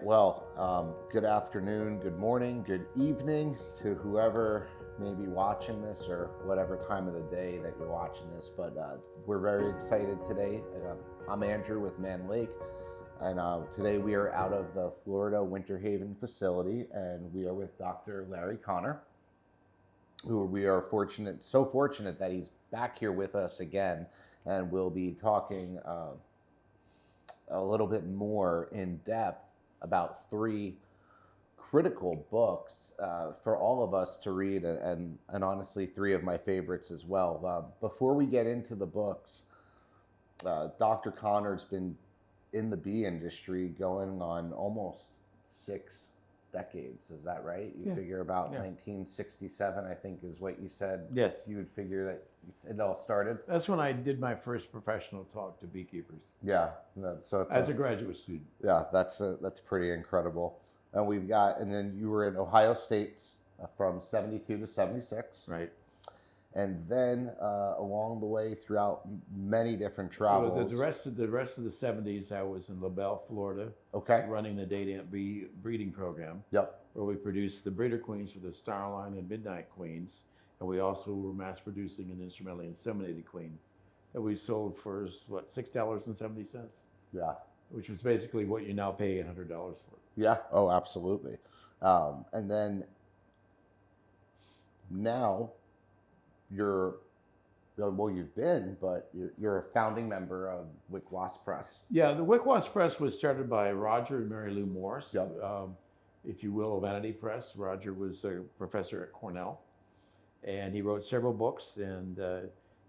Well, good afternoon, good morning, good evening to whoever may be watching this or whatever time of the day that you're watching this. But we're very excited today. I'm Andrew with Mann Lake, and today we are out of the Florida Winter Haven facility, and we are with Dr. Larry Connor, who we are so fortunate that he's back here with us again, and we'll be talking a little bit more in depth about three critical books for all of us to read, and honestly, three of my favorites as well. Before we get into the books, Dr. Connor's been in the bee industry going on almost 6 decades. Is that right? You figure about 1967, I think, is what you said. Yes. You would figure that it all started. That's when I did my first professional talk to beekeepers. Yeah. So it's as a graduate student. Yeah, that's pretty incredible. And then you were in Ohio State from 72 to 76. Right. And then along the way throughout many different travels. Well, the rest of the 70s, I was in LaBelle, Florida. Okay. Running the date amp bee breeding program. Yep. Where we produced the breeder queens for the Starline and Midnight queens. And we also were mass producing an instrumentally inseminated queen that we sold for, what, $6.70? Yeah. Which was basically what you now pay $100 for. Yeah. Oh, absolutely. And then now you've been a founding member of Wick-Wasp Press. Yeah, the Wick-Wasp Press was started by Roger and Mary Lou Morse. Yep. If you will, a vanity press. Roger was a professor at Cornell, and he wrote several books. And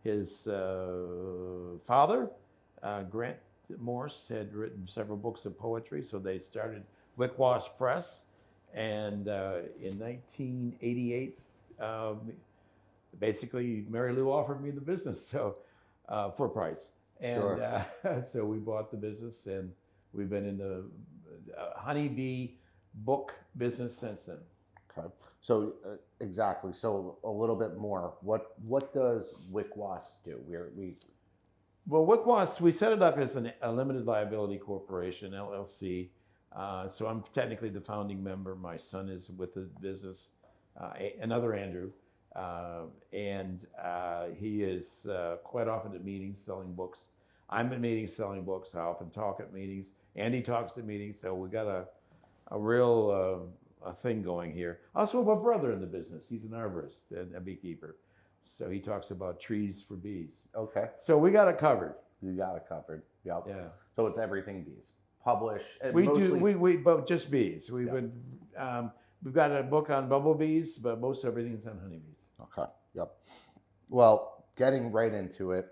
his father, Grant Morse, had written several books of poetry, so they started Wick-Wasp Press. And in 1988, basically, Mary Lou offered me the business, so for a price. And Sure. So we bought the business, and we've been in the honeybee book business since then. Okay. So exactly. So a little bit more. What does Wick-Wasp do? Well, Wick-Wasp, we set it up as a limited liability corporation, LLC. So I'm technically the founding member. My son is with the business, another Andrew. And he is quite often at meetings selling books. I'm at meetings selling books. I often talk at meetings. Andy talks at meetings. So we got a real a thing going here. I also have a brother in the business. He's an arborist and a beekeeper. So he talks about trees for bees. Okay. So we got it covered. You got it covered. Yep. Yeah. So it's everything bees. Publish. We mostly... do. But just bees. We've got a book on bumblebees, but most everything's on honeybees. Okay. Yep. Well, getting right into it.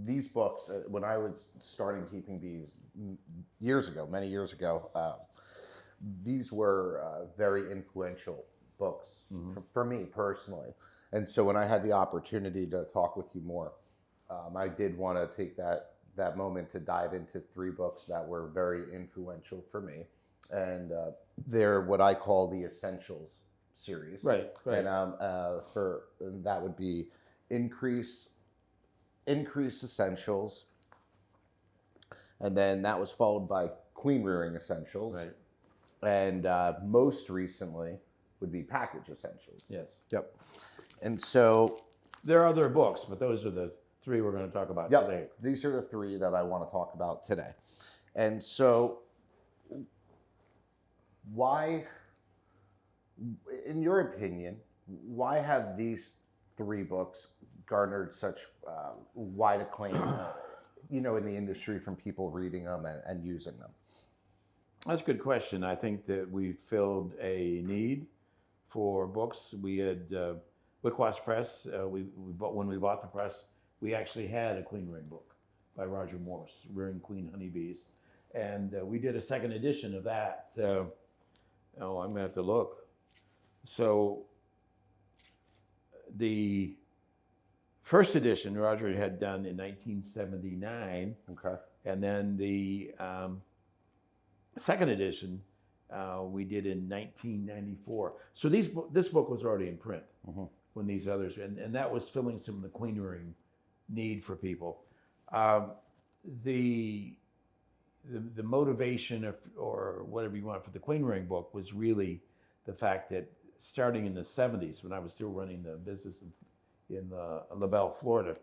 These books, when I was starting keeping bees many years ago, these were very influential books for me personally. And so when I had the opportunity to talk with you more, I did want to take that moment to dive into three books that were very influential for me. And they're what I call the essentials series. Right. And that would be Increase Essentials, and then that was followed by Queen Rearing Essentials. Right. And most recently would be Package Essentials. Yes. Yep. And so there are other books, but those are the three we're going to talk about today. These are the three that I want to talk about today. And so why, in your opinion, why have these three books garnered such wide acclaim, in the industry from people reading them and using them? That's a good question. I think that we filled a need for books. We had Wick-Wasp Press. When we bought the press, we actually had a queen rearing book by Roger Morse, Rearing Queen Honeybees. And we did a second edition of that. I'm going to have to look. So the first edition Roger had done in 1979. Okay. And then the second edition we did in 1994. So this book was already in print when these others, and that was filling some of the queen rearing need for people. The the motivation or whatever you want for the queen ring book was really the fact that starting in the 70s, when I was still running the business in LaBelle, Florida,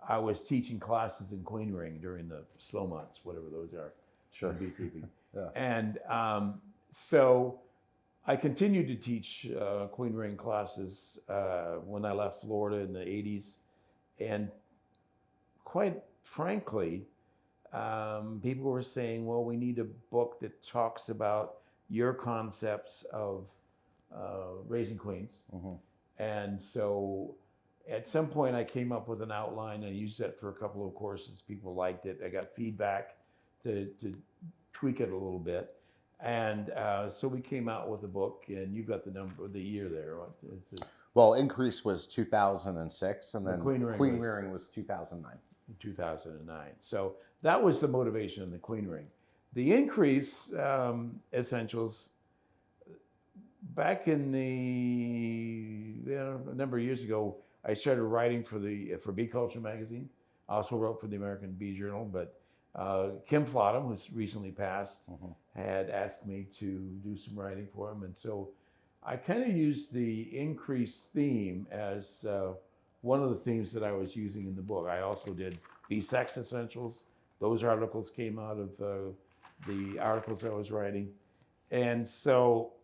I was teaching classes in queen ring during the slow months, whatever those are, Sure. beekeeping. Yeah. And so I continued to teach queen ring classes when I left Florida in the 80s. And quite frankly, people were saying, well, we need a book that talks about your concepts of raising queens. Mm-hmm. And so at some point I came up with an outline. I used that for a couple of courses. People liked it. I got feedback to tweak it a little bit. And so we came out with a book, and you've got the number, the year there. Well, Increase was 2006, and then Queen Rearing was 2009. 2009. So that was the motivation in the queen ring. The Increase essentials, back in a number of years ago, I started writing for Bee Culture magazine. I also wrote for the American Bee Journal, but Kim Flottam, who's recently passed, had asked me to do some writing for him. And so I kind of used the Increase theme as one of the themes that I was using in the book. I also did Bee Sex Essentials. Those articles came out of the articles I was writing. And so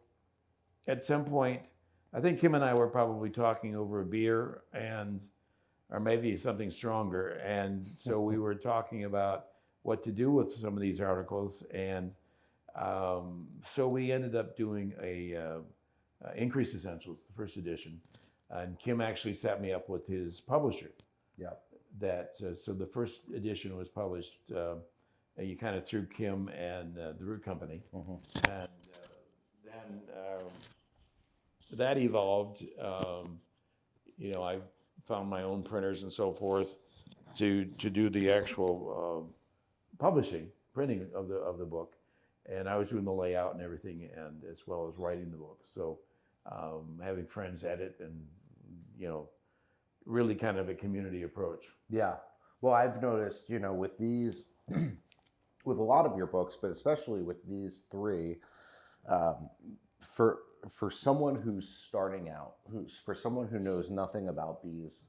at some point, I think Kim and I were probably talking over a beer or maybe something stronger. And so we were talking about what to do with some of these articles. And so we ended up doing a Increase Essentials, the first edition. And Kim actually set me up with his publisher. Yeah. So the first edition was published, you kind of through Kim and the Root Company. And then that evolved. I found my own printers and so forth to do the actual printing of the book, and I was doing the layout and everything, and as well as writing the book. So having friends edit and really kind of a community approach. Yeah. Well, I've noticed, with these, with a lot of your books, but especially with these three, for someone who's starting out, for someone who knows nothing about bees,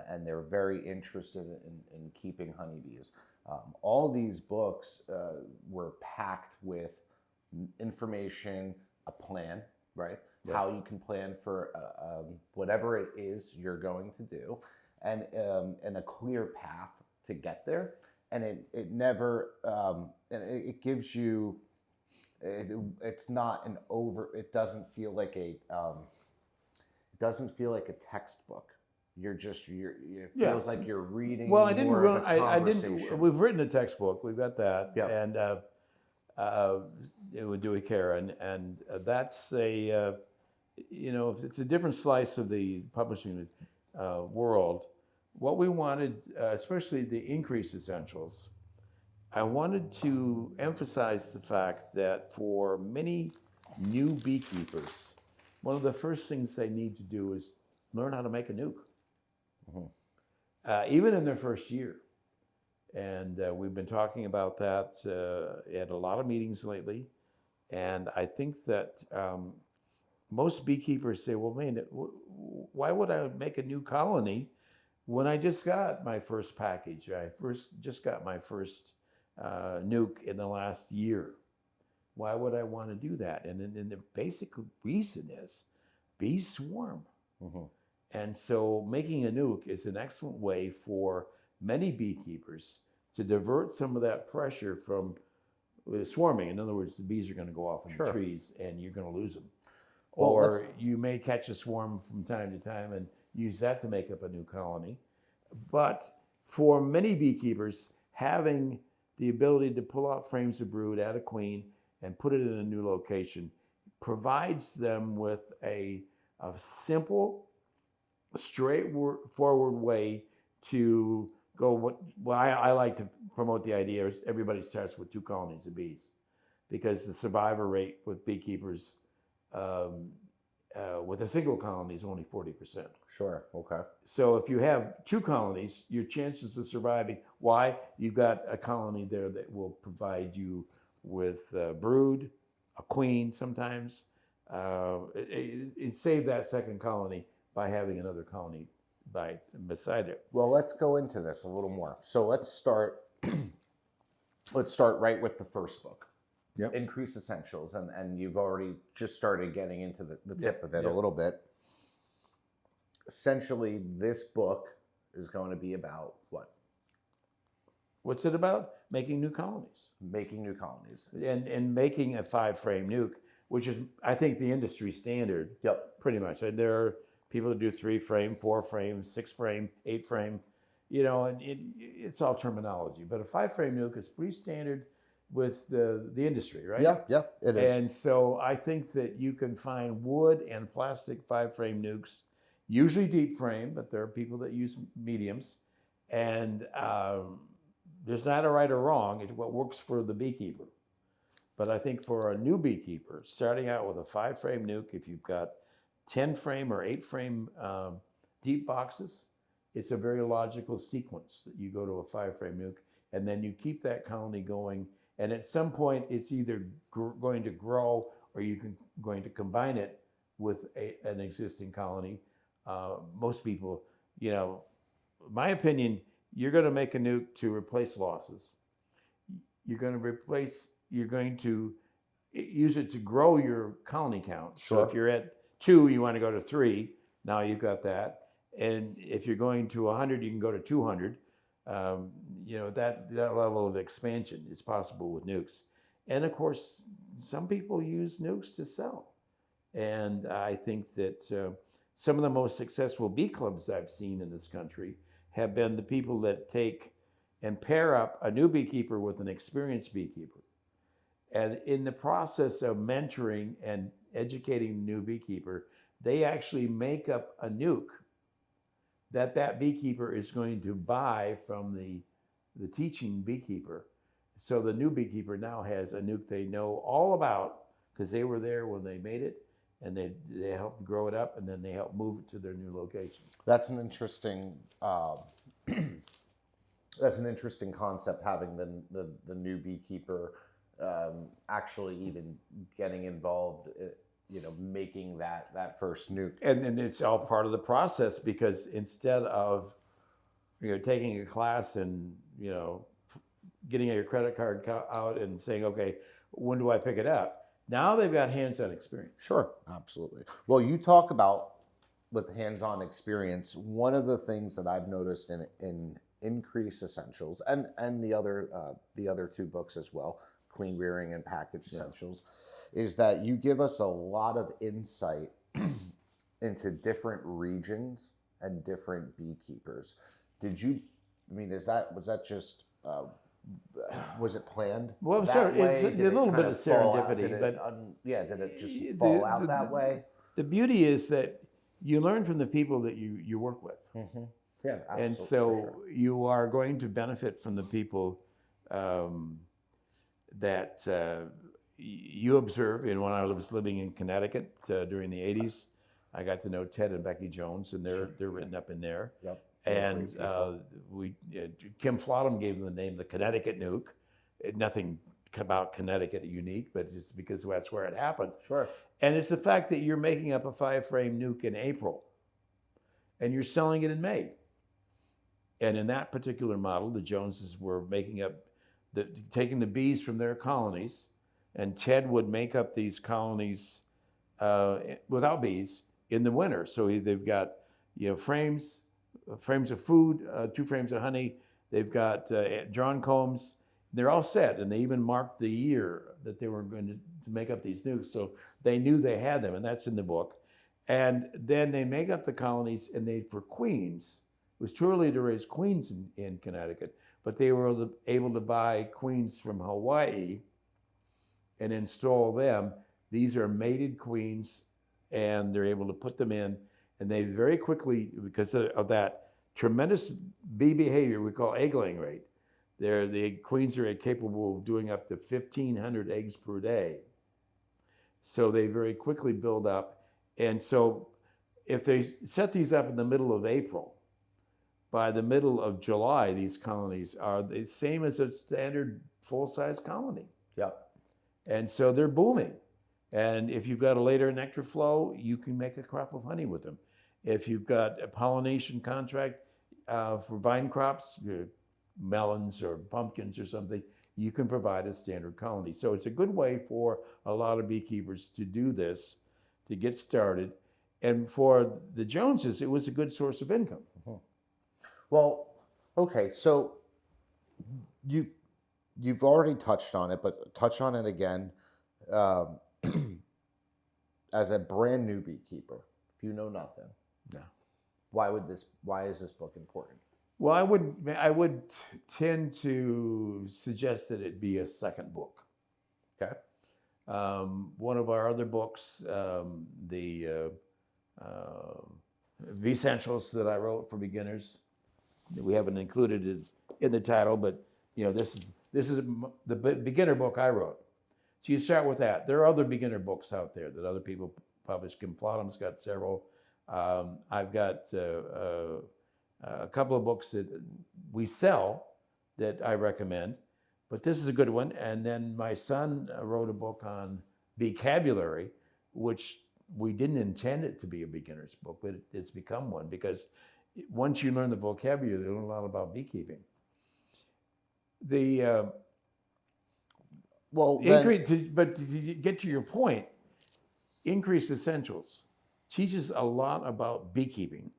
and they're very interested in keeping honeybees, all these books were packed with information, a plan, right? Yeah. How you can plan for whatever it is you're going to do, and a clear path to get there. And it never, and it gives you, it's not an it doesn't feel like a textbook. It feels like you're reading. Well, I didn't. We've written a textbook. We've got that, and it would do a care, and that's it's a different slice of the publishing world. What we wanted, especially the Increase Essentials, I wanted to emphasize the fact that for many new beekeepers, one of the first things they need to do is learn how to make a nuke, even in their first year. And we've been talking about that at a lot of meetings lately. And I think that most beekeepers say, well, man, why would I make a new colony when I just got my first package? I just got my first nuke in the last year. Why would I want to do that? And the basic reason is bees swarm. And so making a nuke is an excellent way for many beekeepers to divert some of that pressure from swarming. In other words, the bees are going to go off in the trees and you're going to lose them. Well, or you may catch a swarm from time to time and use that to make up a new colony. But for many beekeepers, having the ability to pull out frames of brood, add a queen, and put it in a new location provides them with a simple, straightforward way to go. What I like to promote the idea is everybody starts with 2 colonies of bees, because the survivor rate with beekeepers with a single colony is only 40%. Sure. Okay. So if you have 2 colonies, your chances of surviving, why? You've got a colony there that will provide you with brood, a queen sometimes. It saved that second colony by having another colony beside it. Well, let's go into this a little more. So let's start. Let's start right with the first book. Yep. Increase Essentials, and you've already just started getting into the tip of it a little bit. Essentially, this book is going to be about what? What's it about? Making new colonies. Making new colonies. And making a 5-frame nuke, which is, I think, the industry standard. Yep. Pretty much. And there are people that do 3-frame, 4-frame, 6-frame, 8-frame, you know, and it's all terminology. But a 5-frame nuke is pretty standard with the industry, right? Yeah, it is. And so I think that you can find wood and plastic 5-frame nukes, usually deep frame, but there are people that use mediums. And there's not a right or wrong. It's what works for the beekeeper. But I think for a new beekeeper, starting out with a 5-frame nuke, if you've got 10-frame or 8-frame deep boxes, it's a very logical sequence that you go to a 5-frame nuke, and then you keep that colony going. And at some point, it's either going to grow or going to combine it with an existing colony. Most people, you know, my opinion, you're going to make a nuke to replace losses. You're going to use it to grow your colony count. Sure. So if you're at 2, you want to go to 3. Now you've got that. And if you're going to 100, you can go to 200. You know, that level of expansion is possible with nukes. And of course, some people use nukes to sell. And I think that some of the most successful bee clubs I've seen in this country have been the people that take and pair up a new beekeeper with an experienced beekeeper. And in the process of mentoring and educating the new beekeeper, they actually make up a nuke that beekeeper is going to buy from the teaching beekeeper. So the new beekeeper now has a nuke they know all about because they were there when they made it, and they helped grow it up, and then they helped move it to their new location. That's an interesting. That's an interesting concept, having the new beekeeper actually even getting involved. You know, making that first nuke. And then it's all part of the process, because instead of, you know, taking a class and, you know, getting your credit card out and saying, okay, when do I pick it up? Now they've got hands-on experience. Sure, absolutely. Well, you talk about with hands-on experience. One of the things that I've noticed in Increase Essentials and the other 2 books as well, Queen Rearing and Package Essentials, is that you give us a lot of insight into different regions and different beekeepers. Was that just, was it planned? Well, sure, it's a little bit of serendipity, did it just fall out that way? The beauty is that you learn from the people that you work with. Mm-hmm. Yeah, absolutely. And so you are going to benefit from the people that you observe. And when I was living in Connecticut during the 80s, I got to know Ted and Becky Jones, and they're written up in there. Yep. And Kim Flottam gave them the name the Connecticut Nuke. Nothing about Connecticut unique, but just because that's where it happened. Sure. And it's the fact that you're making up a 5-frame nuke in April, and you're selling it in May. And in that particular model, the Joneses were taking the bees from their colonies, and Ted would make up these colonies without bees in the winter. So they've got, you know, frames of food, 2 frames of honey. They've got drawn combs. They're all set, and they even marked the year that they were going to make up these nukes. So they knew they had them, and that's in the book. And then they make up the colonies, and for queens, it was too early to raise queens in Connecticut, but they were able to buy queens from Hawaii and install them. These are mated queens, and they're able to put them in, and they very quickly, because of that tremendous bee behavior we call egg laying rate, the queens are capable of doing up to 1,500 eggs per day. So they very quickly build up, And so if they set these up in the middle of April, by the middle of July, these colonies are the same as a standard full-size colony. Yep. And so they're booming. And if you've got a later nectar flow, you can make a crop of honey with them. If you've got a pollination contract for vine crops, melons or pumpkins or something, you can provide a standard colony. So it's a good way for a lot of beekeepers to do this, to get started. And for the Joneses, it was a good source of income. Mm-hmm. Well, okay, so you've already touched on it, but touch on it again. As a brand new beekeeper, if you know nothing, Yeah. why is this book important? Well, I would tend to suggest that it be a second book. Okay. One of our other books, the Bee Essentials that I wrote for beginners, we haven't included it in the title, but this is the beginner book I wrote. So you start with that. There are other beginner books out there that other people publish. Kim Flotham's got several. I've got a couple of books that we sell that I recommend, but this is a good one. And then my son wrote a book on vocabulary, which we didn't intend it to be a beginner's book, but it's become one because once you learn the vocabulary, you learn a lot about beekeeping. But to get to your point, Increased Essentials teaches a lot about beekeeping.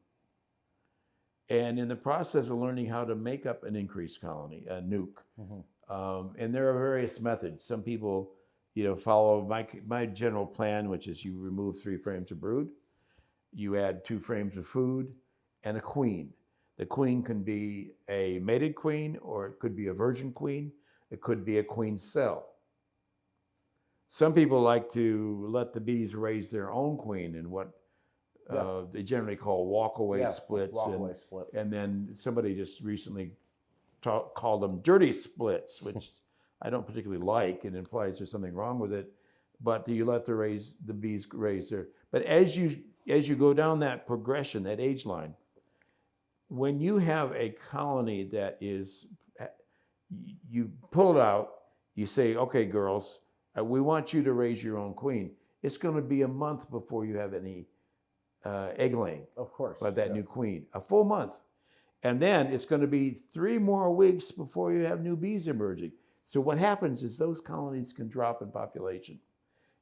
And in the process of learning how to make up an increased colony, a nuke, and there are various methods. Some people, follow my general plan, which is you remove 3 frames of brood, you add 2 frames of food, and a queen. The queen can be a mated queen, or it could be a virgin queen. It could be a queen cell. Some people like to let the bees raise their own queen in what they generally call walk-away splits. Split. And then somebody just recently called them dirty splits, which I don't particularly like. It implies there's something wrong with it. But you let the bees raise their. But as you go down that progression, that age line, when you have a colony that is, you pull it out, you say, okay, girls, we want you to raise your own queen. It's going to be a month before you have any egg laying. Of course. By that new queen. A full month. And then it's going to be 3 more weeks before you have new bees emerging. So what happens is those colonies can drop in population.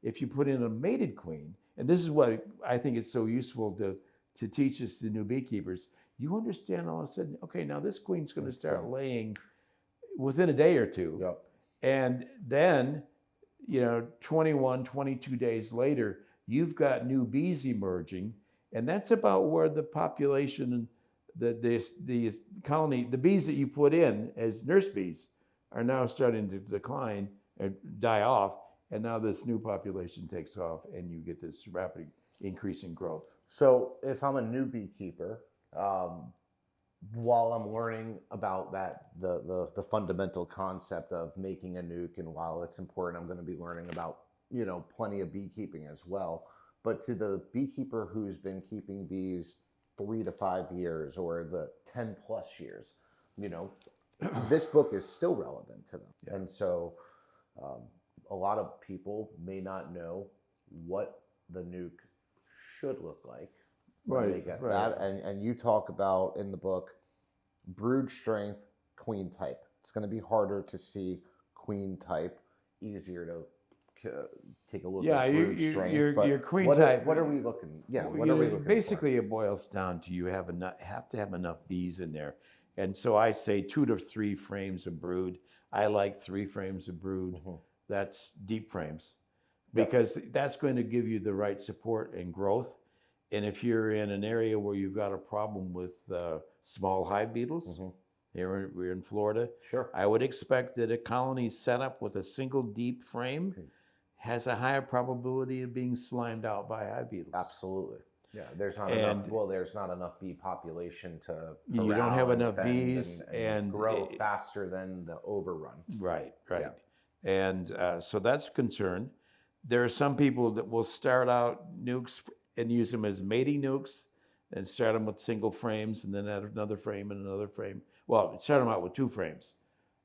If you put in a mated queen, and this is what I think is so useful to teach us the new beekeepers, you understand all of a sudden, okay, now this queen's going to start laying within a day or two. Yep. And then, 21, 22 days later, you've got new bees emerging. And that's about where the population, the colony, the bees that you put in as nurse bees are now starting to decline or die off. And now this new population takes off and you get this rapid increase in growth. So if I'm a new beekeeper, while I'm learning about the fundamental concept of making a nuke, and while it's important, I'm going to be learning about, plenty of beekeeping as well. But to the beekeeper who's been keeping bees 3 to 5 years or the 10 plus years, this book is still relevant to them. Yeah. And so a lot of people may not know what the nuke should look like. When they get that. And you talk about in the book brood strength, queen type. It's going to be harder to see queen type, easier to take a look at brood strength. Your queen type. What are we looking? Yeah, what are we looking basically, for? It boils down to you have to have enough bees in there, and so I say 2 to 3 frames of brood. I like 3 frames of brood. Mm-hmm. That's deep frames, because that's going to give you the right support and growth. And if you're in an area where you've got a problem with small hive beetles, here we're in Florida, sure, I would expect that a colony set up with a single deep frame has a higher probability of being slimed out by hive beetles. Absolutely. Yeah, there's not enough bee population to you don't have enough bees and grow faster than the overrun. Right. Yeah. And so that's a concern. There are some people that will start out nukes and use them as mating nukes, and start them with single frames, and then add another frame and another frame. Well, start them out with 2 frames,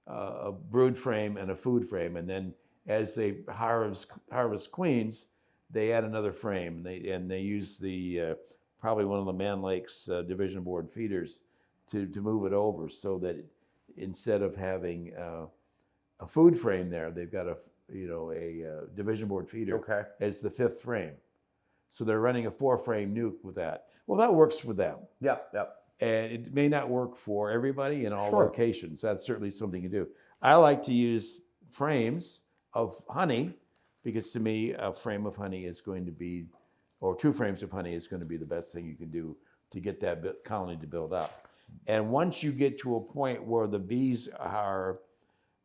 a brood frame and a food frame, and then as they harvest queens, they add another frame, and they use the probably one of the Mann Lake's division board feeders to move it over, so that instead of having a food frame there, they've got a division board feeder as the 5th frame. So they're running a 4-frame nuke with that. Well, that works for them. Yep. And it may not work for everybody in all locations. That's certainly something to do. I like to use frames of honey, because to me, a frame of honey is going to be, or 2 frames of honey is going to be the best thing you can do to get that colony to build up. And once you get to a point where the bees are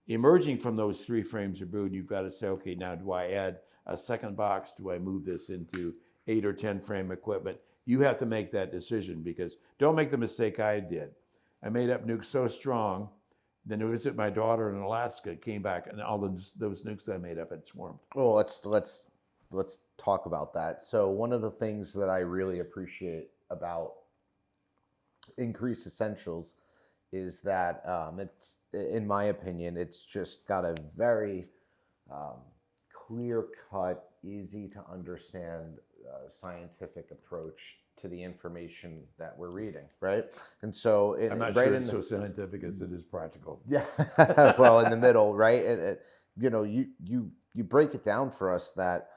emerging from those 3 frames of brood, you've got to say, okay, now do I add a second box? Do I move this into 8 or 10 frame equipment? You have to make that decision, because don't make the mistake I did. I made up nukes so strong, then it was that my daughter in Alaska came back, and all those nukes I made up had swarmed. Well, let's talk about that. So one of the things that I really appreciate about Increase Essentials is that it's, in my opinion, it's just got a very clear-cut, easy to understand scientific approach to the information that we're reading, right? And so I'm not sure it's so scientific as it is practical. Yeah, well, in the middle, right? You break it down for us that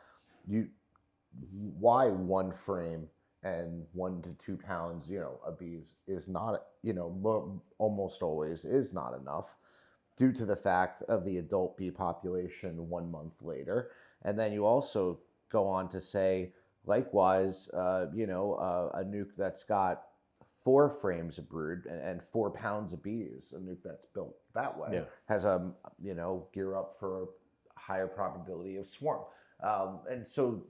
why 1 frame and 1 to 2 pounds, of bees is not, almost always is not enough, due to the fact of the adult bee population 1 month later. And then you also go on to say, likewise, a nuke that's got 4 frames of brood and 4 pounds of bees, a nuke that's built that way, has a, gear up for a higher probability of swarm. And so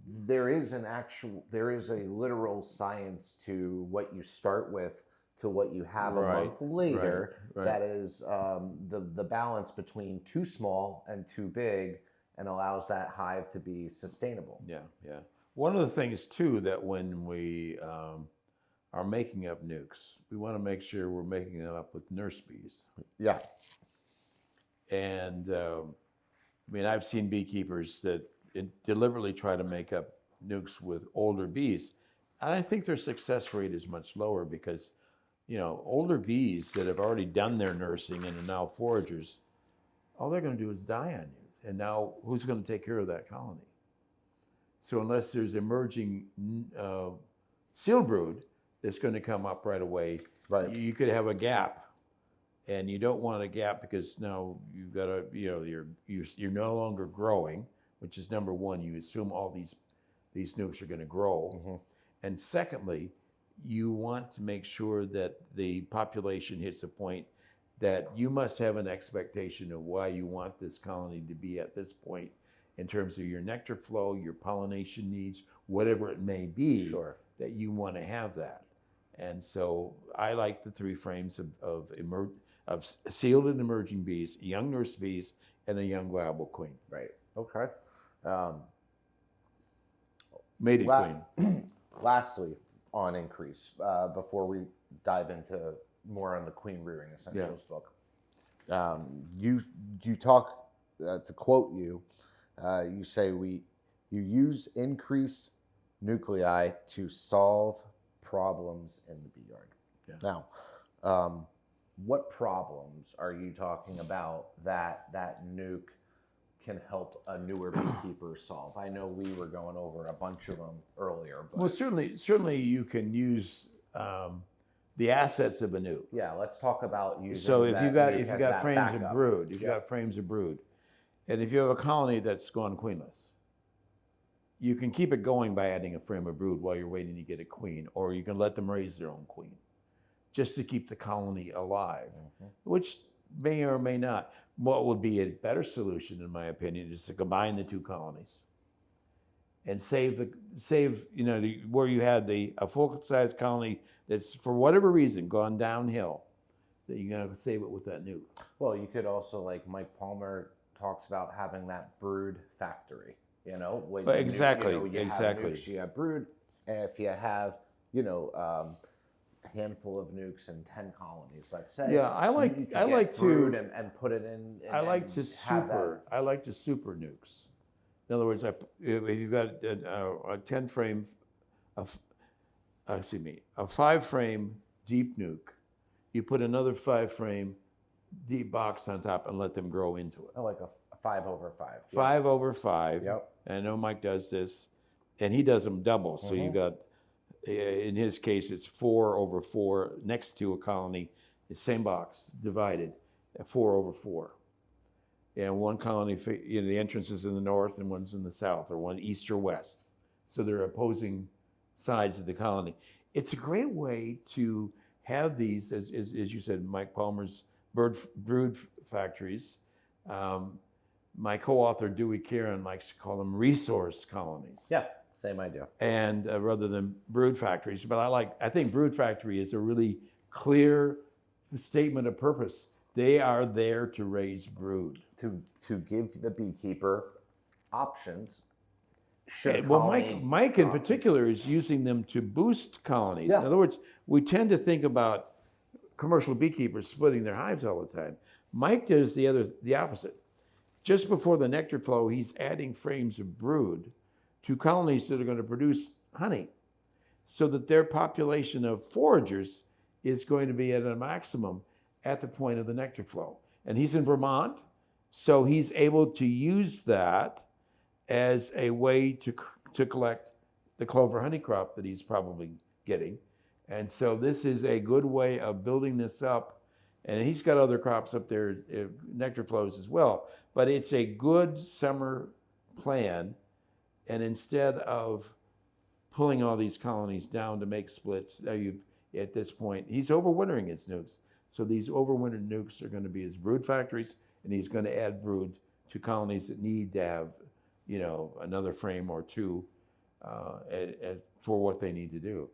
there is a literal science to what you start with to what you have a month later. Right. That is the balance between too small and too big, and allows that hive to be sustainable. Yeah. One of the things too, that when we are making up nukes, we want to make sure we're making them up with nurse bees. Yeah. And I've seen beekeepers that deliberately try to make up nukes with older bees, and I think their success rate is much lower, because older bees that have already done their nursing and are now foragers, all they're going to do is die on you. And now who's going to take care of that colony? So unless there's emerging sealed brood that's going to come up right away, you could have a gap. And you don't want a gap, because now you've got to, you're no longer growing, which is number one. You assume all these nukes are going to grow. Mm-hmm. And secondly, you want to make sure that the population hits a point that you must have an expectation of why you want this colony to be at this point, in terms of your nectar flow, your pollination needs, whatever it may be, that you want to have that. And so I like the 3 frames of sealed and emerging bees, young nurse bees, and a young viable queen. Right. Okay. Mated queen. Lastly, on Increase, before we dive into more on the Queen Rearing Essentials book, you talk, to quote you, you say you use Increase nuclei to solve problems in the bee yard. Yeah. Now, what problems are you talking about that nuke can help a newer beekeeper solve? I know we were going over a bunch of them earlier. But... Well, certainly you can use the assets of a nuke. Yeah, let's talk about using. So if you've got frames of brood, got frames of brood, and if you have a colony that's gone queenless, you can keep it going by adding a frame of brood while you're waiting to get a queen, or you can let them raise their own queen, just to keep the colony alive, which may or may not. What would be a better solution, in my opinion, is to combine the 2 colonies and save where you had a full-size colony that's, for whatever reason, gone downhill, that you're going to save it with that nuke. Well, you could also, like Mike Palmer talks about, having that brood factory. Exactly. You have brood, if you have, you know, a handful of nukes and 10 colonies, let's say. Yeah, I like brood to and put it in. And, I like and to have that. super nukes. In other words, if you've got a 10 frame, a 5 frame deep nuke, you put another 5 frame deep box on top and let them grow into it. Oh, like a 5/5. 5/5. Yep. And I know Mike does this, and he does them double. So you got, in his case, it's 4/4 next to a colony, the same box divided, 4/4. And one colony, you know, the entrance is in the north and one's in the south, or one east or west. So they're opposing sides of the colony. It's a great way to have these, as you said, Mike Palmer's brood factories. My co-author Dewey Kieran likes to call them resource colonies. Yeah, same idea. And rather than brood factories, but I think brood factory is a really clear statement of purpose. They are there to raise brood. To give the beekeeper options. Well, Mike in particular is using them to boost colonies. Yeah. In other words, we tend to think about commercial beekeepers splitting their hives all the time. Mike does the opposite. Just before the nectar flow, he's adding frames of brood to colonies that are going to produce honey, so that their population of foragers is going to be at a maximum at the point of the nectar flow. And he's in Vermont, so he's able to use that as a way to collect the clover honey crop that he's probably getting. And so this is a good way of building this up. And he's got other crops up there, nectar flows as well. But it's a good summer plan. And instead of pulling all these colonies down to make splits, at this point, he's overwintering his nukes. So these overwintered nukes are going to be his brood factories, and he's going to add brood to colonies that need to have, you know, another frame or two for what they need to do.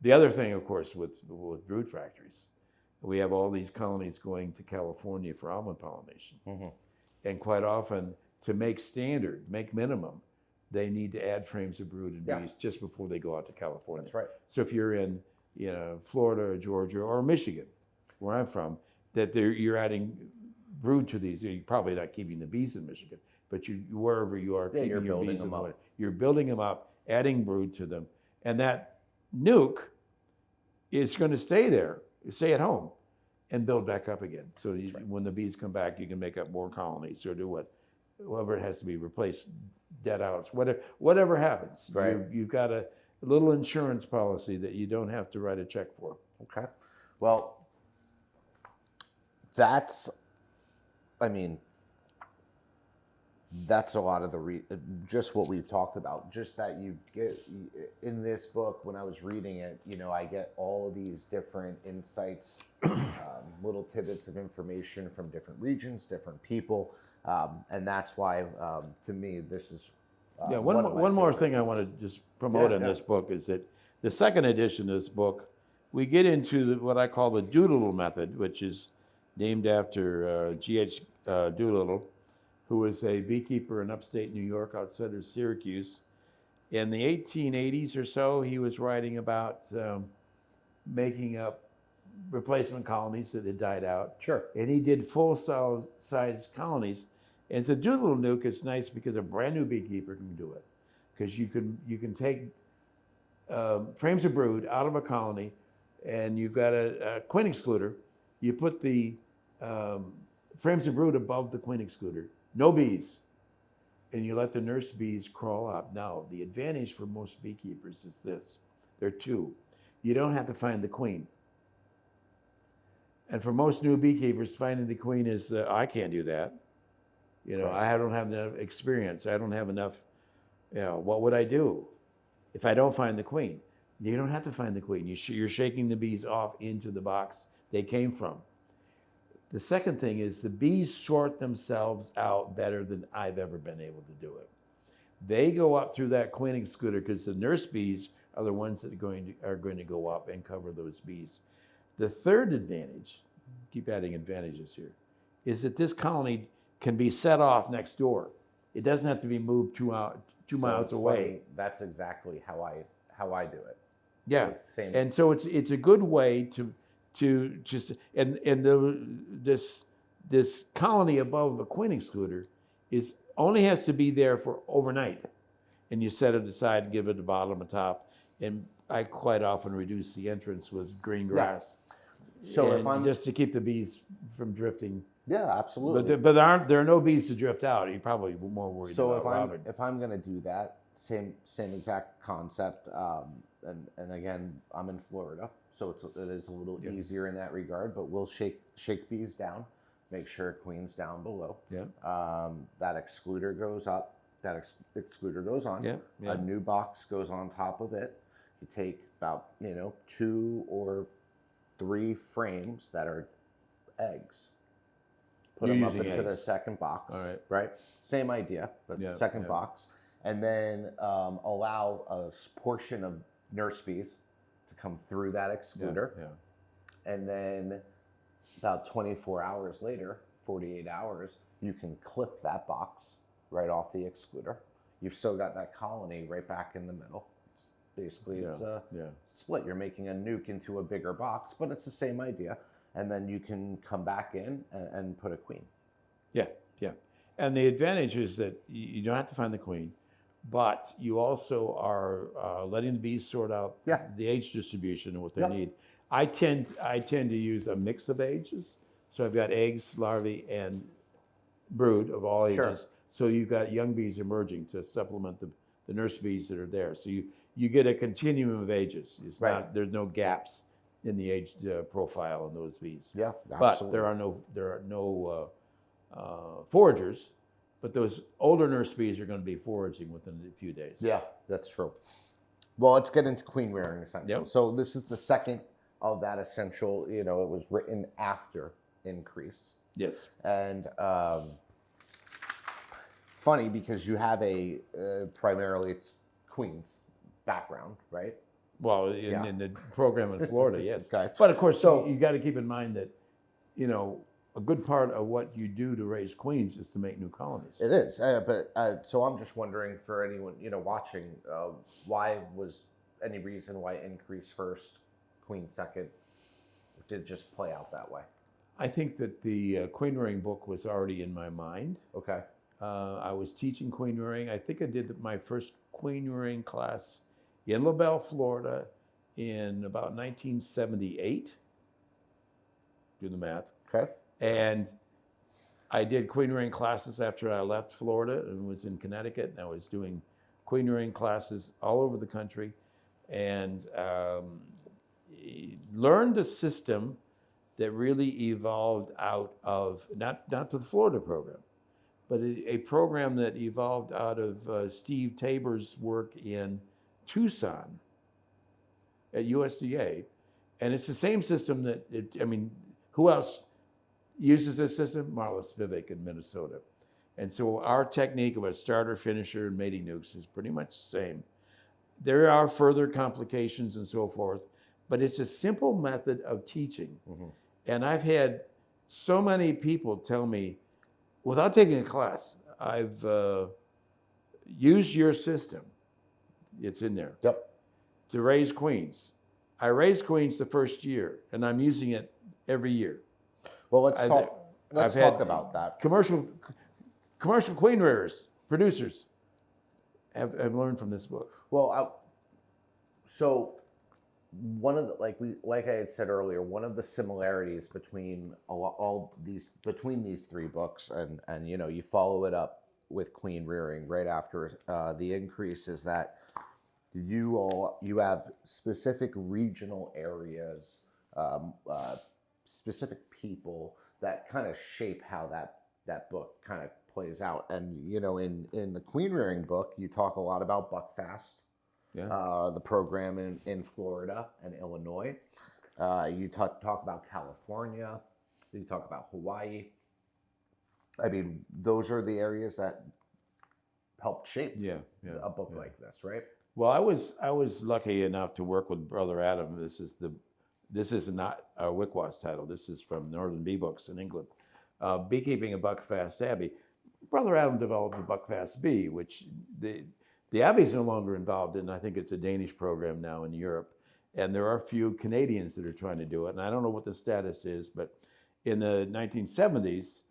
The other thing, of course, with brood factories, we have all these colonies going to California for almond pollination. And quite often, to make minimum, they need to add frames of brood and bees just before they go out to California. That's right. So if you're in, you know, Florida or Georgia or Michigan, where I'm from, that you're adding brood to these. You're probably not keeping the bees in Michigan, but wherever you are keeping your bees in the you're building them up, adding brood to them, and that nuke is going to stay at home, and build back up again. So when the bees come back, you can make up more colonies or do whatever it has to be, replace dead outs, whatever happens. Right. You've got a little insurance policy that you don't have to write a check for. Okay. Well, that's a lot of just what we've talked about. Just that you get in this book, when I was reading it, you know, I get all of these different insights, little tidbits of information from different regions, different people, and that's why, to me, this is one more thing I want to just promote in this book is that the second edition of this book, we get into what I call the Doolittle method, which is named after G.H. Doolittle, who was a beekeeper in upstate New York outside of Syracuse. In the 1880s or so, he was writing about making up replacement colonies that had died out. Sure. And he did full-size colonies. And the Doolittle nuke is nice because a brand new beekeeper can do it. Because you can take frames of brood out of a colony, and you've got a queen excluder. You put the frames of brood above the queen excluder. No bees. And you let the nurse bees crawl up. Now, the advantage for most beekeepers is this. There are two. You don't have to find the queen. And for most new beekeepers, finding the queen is, I can't do that. You know, I don't have enough experience. I don't have enough, you know, what would I do if I don't find the queen? You don't have to find the queen. You're shaking the bees off into the box they came from. The second thing is the bees sort themselves out better than I've ever been able to do it. They go up through that queen excluder because the nurse bees are the ones that are going to go up and cover those bees. The third advantage, keep adding advantages here, is that this colony can be set off next door. It doesn't have to be moved 2 miles away. Funny. That's exactly how how I do it. Yeah, It's the same. and so it's a good way to just this colony above a queen excluder is only has to be there for overnight, and you set it aside and give it a bottom and top. And I quite often reduce the entrance with green grass, So if and I'm just to keep the bees from drifting. yeah, absolutely. But there are no bees to drift out. You're probably more worried So about if I'm going to do that, same exact concept. And again, I'm in Florida, so it is a little easier in that regard. But we'll shake bees down, make sure queen's down below. Yeah. That excluder goes up. That excluder goes on. Yeah. A new box goes on top of it. You take about 2 or 3 frames that are eggs. Put You're them up using into the eggs. second box. All right. Right. Same idea, but second box, and then allow a portion of nurse bees to come through that excluder. Yeah. And then about 24 hours later, 48 hours, you can clip that box right off the excluder. You've still got that colony right back in the middle. It's basically it's a split. You're making a nuke into a bigger box, but it's the same idea. And then you can come back in and put a queen. Yeah. And the advantage is that you don't have to find the queen, but you also are letting the bees sort out the age distribution and what they need. I tend to use a mix of ages. So I've got eggs, larvae, and brood of all ages. Sure. So you've got young bees emerging to supplement the nurse bees that are there. So you get a continuum of ages. It's not, there's no gaps in the age profile in those bees. Yeah, But absolutely. there are no foragers, but those older nurse bees are going to be foraging within a few days. Yeah, that's true. Well, let's get into queen rearing essential. Yep. So this is the second of that essential. It was written after increase. Yes. And funny because you have a primarily it's queens background, right? Well, in the program in Florida, yes. Okay. But of course, you got to keep in mind that, a good part of what you do to raise queens is to make new colonies. It is, but so I'm just wondering for anyone watching, why was any reason why increase first, queen second? Did it just play out that way? I think that the queen rearing book was already in my mind. Okay. I was teaching queen rearing. I think I did my first queen rearing class in LaBelle, Florida, in about 1978. Do the math. Okay. And I did queen rearing classes after I left Florida and was in Connecticut, and I was doing queen rearing classes all over the country, and learned a system that really evolved out of not the Florida program, but a program that evolved out of Steve Tabor's work in Tucson at USDA. And it's the same system who else uses this system? Marla Spivak in Minnesota. And so our technique of a starter, finisher, and mating nukes is pretty much the same. There are further complications and so forth, but it's a simple method of teaching. Mm-hmm. And I've had so many people tell me, without taking a class, I've used your system. It's in there. Yep. To raise queens. I raised queens the first year, and I'm using it every year. Well, let's talk about that. Commercial queen rearers, producers, have learned from this book. Well, so one of the like I had said earlier, one of the similarities between between these 3 books, and you follow it up with queen rearing right after the increase, is that you have specific regional areas, specific people that kind of shape how that book kind of plays out. And in the queen rearing book, you talk a lot about Buckfast, the program in Florida and Illinois. You talk about California. You talk about Hawaii. I mean, those are the areas that helped shape a book like this, right? Well, I was lucky enough to work with Brother Adam. This is not a Wickwas title. This is from Northern Bee Books in England. Beekeeping a Buckfast Abbey. Brother Adam developed a Buckfast bee, which the The Abbey's no longer involved in, I think it's a Danish program now in Europe. And there are a few Canadians that are trying to do it. And I don't know what the status is, but in the 1970s,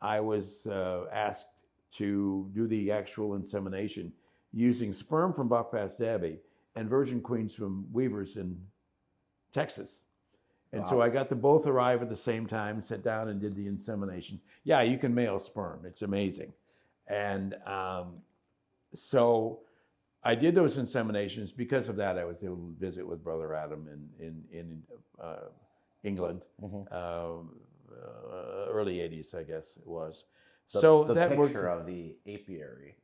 I was asked to do the actual insemination using sperm from Buckfast Abbey and virgin queens from weavers in Texas. And so I got to both arrive at the same time, sat down and did the insemination. Yeah, you can mail sperm. It's amazing. And so I did those inseminations. Because of that, I was able to visit with Brother Adam in England, early 80s, I guess it was. The picture of the apiary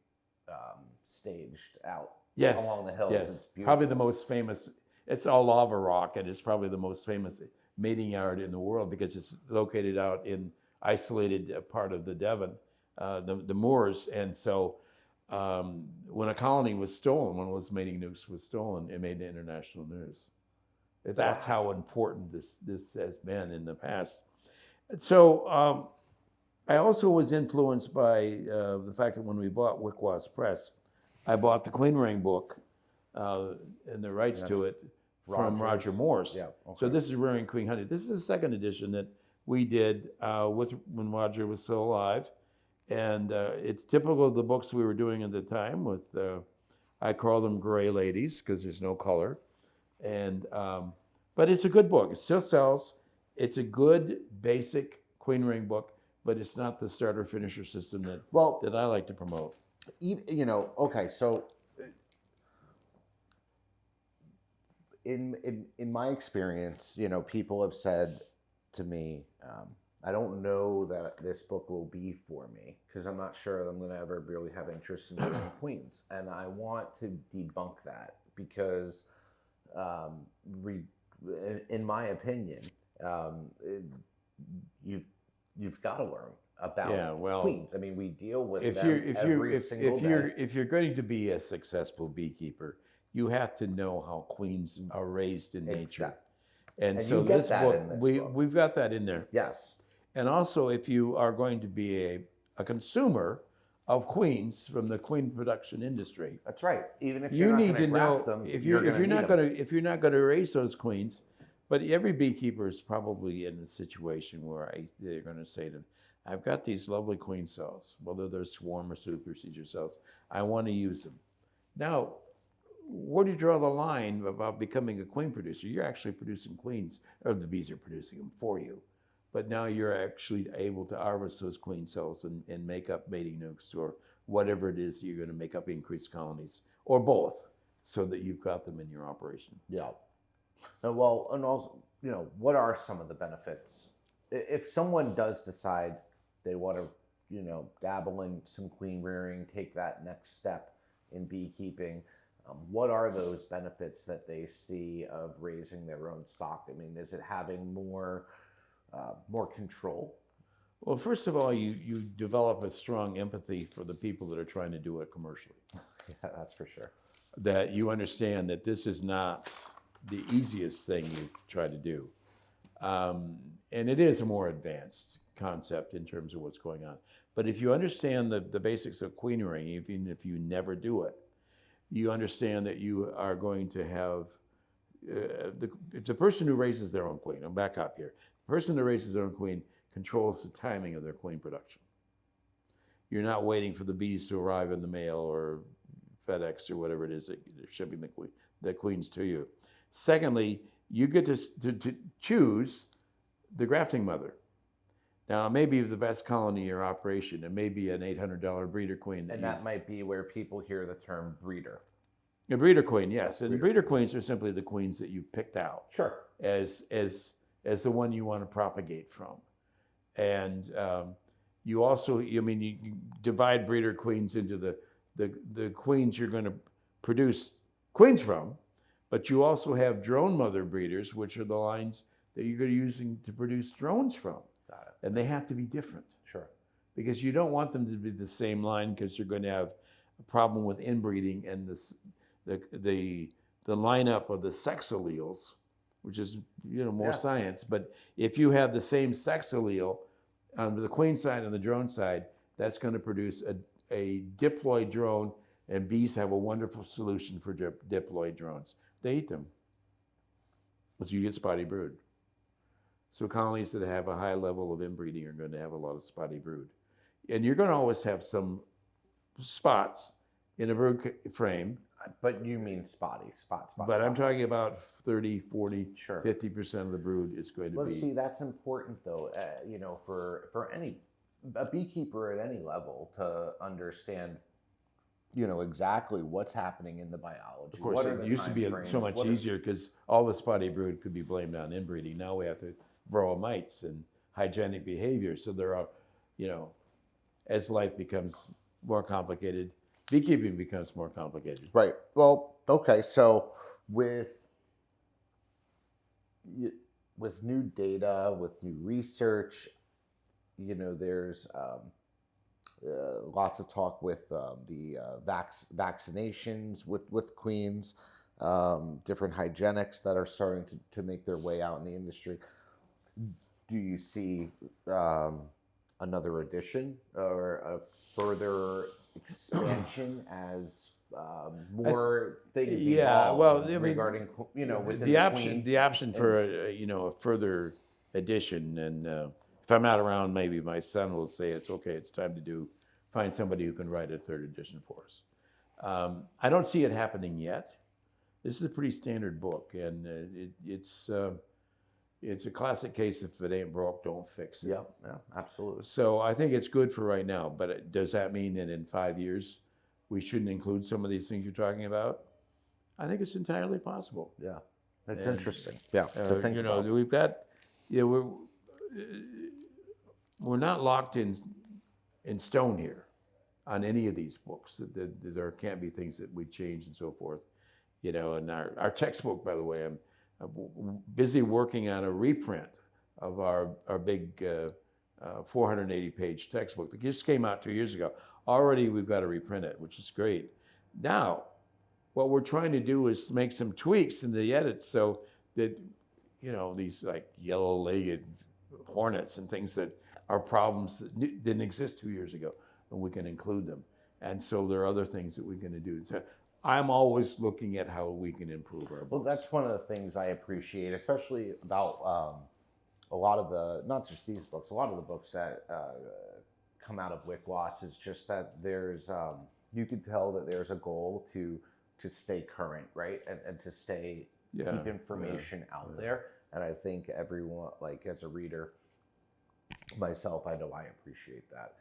staged out along the hills. Yes, it's beautiful. probably the most famous. It's all lava rock, and it's probably the most famous mating yard in the world because it's located out in isolated part of the Devon, the moors. And so when a colony was stolen, one of those mating nukes was stolen, it made the international news. That's how important this has been in the past. So I also was influenced by the fact that when we bought Wickwaz Press, I bought the Queen Ring book and the rights to it from Roger Morse. Yeah, okay. So this is Rearing Queen Honey. This is the second edition that we did when Roger was still alive. And it's typical of the books we were doing at the time with, I call them gray ladies because there's no color. And but it's a good book. It still sells. It's a good basic Queen Ring book, but it's not the starter finisher system that I like to promote. You know, okay, so in my experience, you know, people have said to me, I don't know that this book will be for me because I'm not sure I'm going to ever really have interest in doing queens. And I want to debunk that because, in my opinion, you've got to learn about queens. I mean, we deal with them every single day. If you're going to be a successful beekeeper, you have to know how queens are raised in nature. And so this book, we've got that in there. Yes. And also, if you are going to be a consumer of queens from the queen production industry, that's right. Even if you're not going to graft them, if you're not going to raise those queens, but every beekeeper is probably in a situation where they're going to say to them, I've got these lovely queen cells, whether they're swarm or supersedure cells. I want to use them. Now, where do you draw the line about becoming a queen producer? You're actually producing queens, or the bees are producing them for you. But now you're actually able to harvest those queen cells and make up mating nukes or whatever it is you're going to make up increased colonies, or both, so that you've got them in your operation. Yeah. Well, and also, you know, what are some of the benefits? If someone does decide they want to, you know, dabble in some queen rearing, take that next step in beekeeping, what are those benefits that they see of raising their own stock? I mean, is it having more control? Well, first of all, you develop a strong empathy for the people that are trying to do it commercially. Yeah, that's for sure. That you understand that this is not the easiest thing you try to do. And it is a more advanced concept in terms of what's going on. But if you understand the basics of queen rearing, even if you never do it, you understand that you are going to have the person who raises their own queen. I'm back up here. The person who raises their own queen controls the timing of their queen production. You're not waiting for the bees to arrive in the mail or FedEx or whatever it is that they're shipping the queens to you. Secondly, you get to choose the grafting mother. Now, it may be the best colony in your operation. It may be an $800 breeder queen. And that might be where people hear the term breeder. A breeder queen, yes. And breeder queens are simply the queens that you picked out. Sure. As the one you want to propagate from. And you also, you divide breeder queens into the queens you're going to produce queens from, but you also have drone mother breeders, which are the lines that you're using to produce drones from. Got it. And they have to be different. Sure. Because you don't want them to be the same line because you're going to have a problem with inbreeding and the lineup of the sex alleles, which is more science. But if you have the same sex allele on the queen side and the drone side, that's going to produce a diploid drone And bees have a wonderful solution for diploid drones. They eat them. So you get spotty brood. So colonies that have a high level of inbreeding are going to have a lot of spotty brood. And you're going to always have some spots in a brood frame. But you mean spotty, spot. But I'm talking about 30, 40, Sure. 50% of the brood is going to Well, be. see, that's important though, for a beekeeper at any level to understand, exactly what's happening in the biology. Of course, What are the it used to be timeframes, so much easier because all the spotty brood could be blamed on inbreeding. Now we have to varroa mites and hygienic behavior. So there are, as life becomes more complicated, beekeeping becomes more complicated. Right. Well, okay. So with new data, with new research, there's lots of talk with the vaccinations with queens, different hygienics that are starting to make their way out in the industry. Do you see another addition or a further expansion as more things evolve regarding, within the option for a further addition, and if I'm not around, maybe my son will say it's okay, it's time to find somebody who can write a third edition for us. I don't see it happening yet. This is a pretty standard book, and it's a classic case: if it ain't broke, don't fix it. Yeah, absolutely. So I think it's good for right now, but does that mean that in 5 years we shouldn't include some of these things you're talking about? I think it's entirely possible. Yeah, that's interesting. Yeah, to think about. We've got, we're not locked in stone here on any of these books. There can't be things that we change and so forth. And our textbook, by the way, I'm busy working on a reprint of our big 480-page textbook that just came out 2 years ago. Already we've got to reprint it, which is great. Now, what we're trying to do is make some tweaks in the edits so that, these like yellow-legged hornets and things that are problems that didn't exist 2 years ago, and we can include them. And so there are other things that we're going to do. I'm always looking at how we can improve our books. Well, that's one of the things I appreciate, especially about a lot of not just these books, a lot of the books that come out of WICWAS is just that there's, you can tell that there's a goal to stay current, right? And to keep information out there. And I think everyone, like as a reader, myself, I know I appreciate that.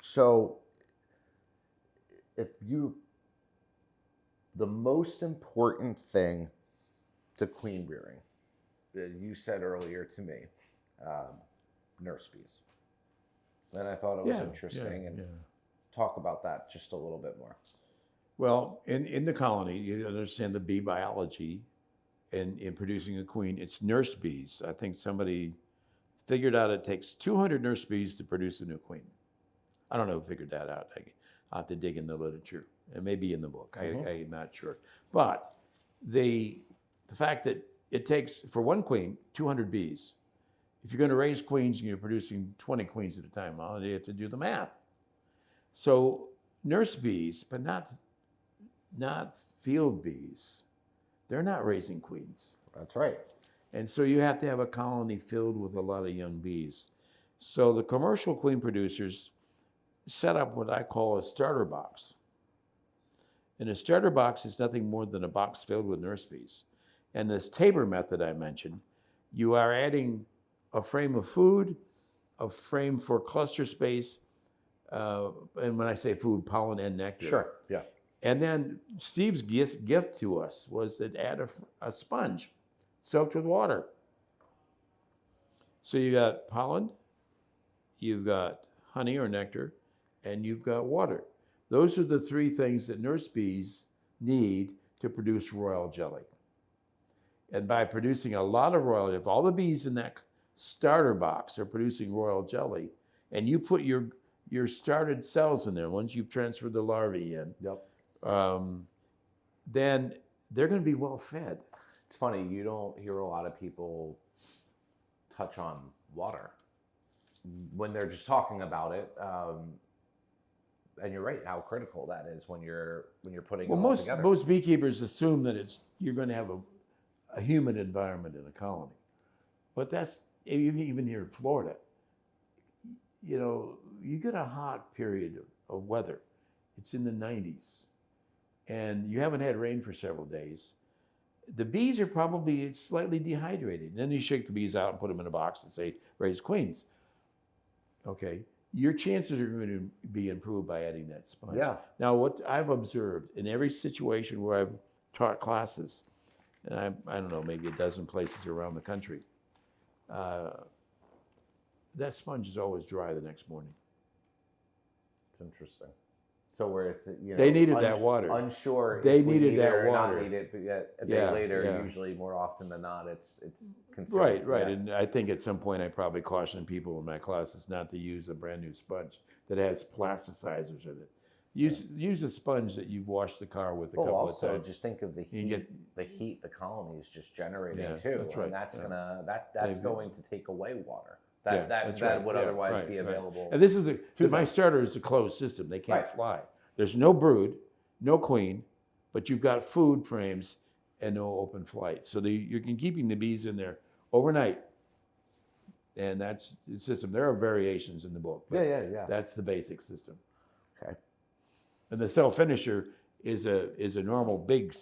So the most important thing to queen rearing, you said earlier to me, nurse bees. And I thought it was interesting, and talk about that just a little bit more. Well, in the colony, you understand the bee biology, and in producing a queen, it's nurse bees. I think somebody figured out it takes 200 nurse bees to produce a new queen. I don't know who figured that out. I'll have to dig in the literature. It may be in the book. I'm not sure. But the fact that it takes, for one queen, 200 bees. If you're going to raise queens and you're producing 20 queens at a time, well, you have to do the math. So nurse bees, but not field bees, they're not raising queens. That's right. And so you have to have a colony filled with a lot of young bees. So the commercial queen producers set up what I call a starter box. And a starter box is nothing more than a box filled with nurse bees. And this Tabor method I mentioned, you are adding a frame of food, a frame for cluster space, and when I say food, pollen and nectar. Sure, yeah. And then Steve's gift to us was to add a sponge soaked with water. So you got pollen, you've got honey or nectar, and you've got water. Those are the three things that nurse bees need to produce royal jelly. And by producing a lot of royal, if all the bees in that starter box are producing royal jelly, and you put your started cells in there, once you've transferred the larvae in, then they're going to be well fed. It's funny, you don't hear a lot of people touch on water when they're just talking about it. and you're right how critical that is when you're putting Well, it all most together. most beekeepers assume that you're going to have a humid environment in a colony, but that's even here in Florida. You get a hot period of weather. It's in the 90s, and you haven't had rain for several days. The bees are probably slightly dehydrated. And then you shake the bees out and put them in a box and say, raise queens. Okay, your chances are going to be improved by adding that sponge. Yeah. Now, what I've observed in every situation where I've taught classes, and I don't know, maybe a dozen places around the country, that sponge is always dry the next morning. It's interesting. So where it's, they needed that water. Unsure they if we needed need that it or water. not need it, but yet a day later, usually more often than not, it's consumed. Right. And I think at some point I probably cautioned people in my classes not to use a brand new sponge that has plasticizers in it. Use a sponge that you've washed the car with a couple of times. Also, just think of the heat. The colony is just generating too, that's right. And that's going to take away water. That right. would otherwise be available. And this is my starter is a closed system. They can't fly. There's no brood, no queen, but you've got food frames and no open flight. So you're keeping the bees in there overnight. And that's the system. There are variations in the book. Yeah. That's the basic system. Okay. And the cell finisher is a normal big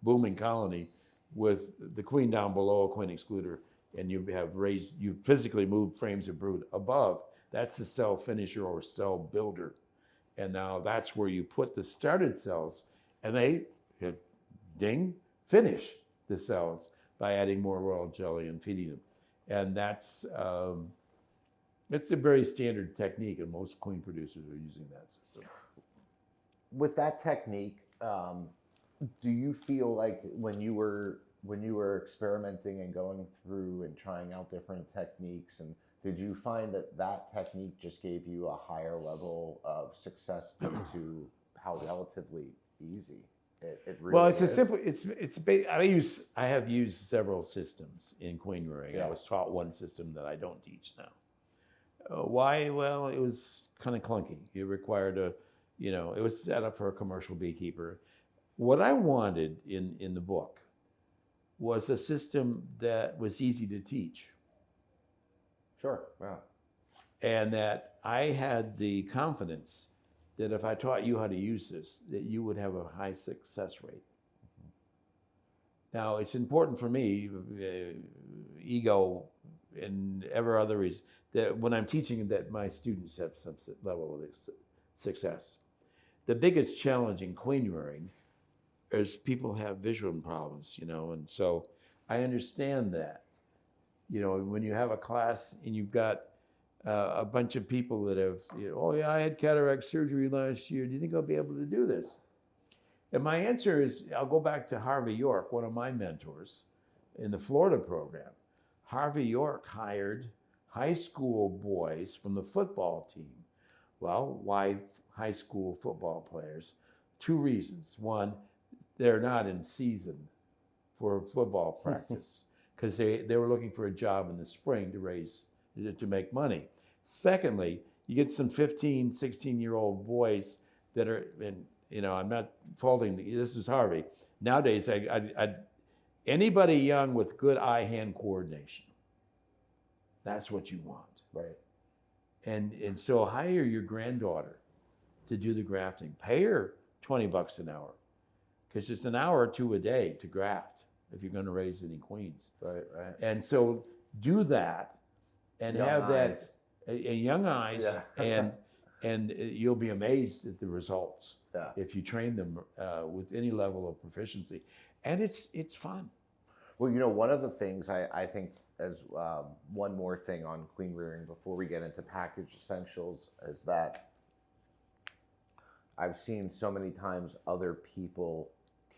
booming colony with the queen down below, a queen excluder, and you physically moved frames of brood above. That's the cell finisher or cell builder. And now that's where you put the started cells, and they finish the cells by adding more royal jelly and feeding them. And that's a very standard technique, and most queen producers are using that system. With that technique, do you feel like when you were experimenting and going through and trying out different techniques, and did you find that technique just gave you a higher level of success due to how relatively easy it really is? I have used several systems in queen rearing. Yeah. I was taught one system that I don't teach now. Why? Well, it was kind of clunky. It required it was set up for a commercial beekeeper. What I wanted in the book was a system that was easy to teach. Sure, yeah. And that I had the confidence that if I taught you how to use this, that you would have a high success rate. Mm-hmm. Now, it's important for me, ego and ever other reasons, that when I'm teaching that my students have some level of success. The biggest challenge in queen rearing is people have vision problems, and so I understand that. When you have a class and you've got a bunch of people that have, I had cataract surgery last year. Do you think I'll be able to do this? And my answer is, I'll go back to Harvey York, one of my mentors in the Florida program. Harvey York hired high school boys from the football team. Well, why high school football players? Two reasons. One, they're not in season for football practice because they were looking for a job in the spring to make money. Secondly, you get some 15, 16-year-old boys that are, and I'm not faulting, this is Harvey. Nowadays, anybody young with good eye-hand coordination, that's what you want. Right. And so hire your granddaughter to do the grafting. Pay her $20 an hour, because it's an hour or two a day to graft if you're going to raise any queens. Right. And so do that, and young eyes. Young eyes, and you'll be amazed at the results if you train them with any level of proficiency, and it's fun. Well, one of the things I think as one more thing on queen rearing before we get into package essentials is that I've seen so many times other people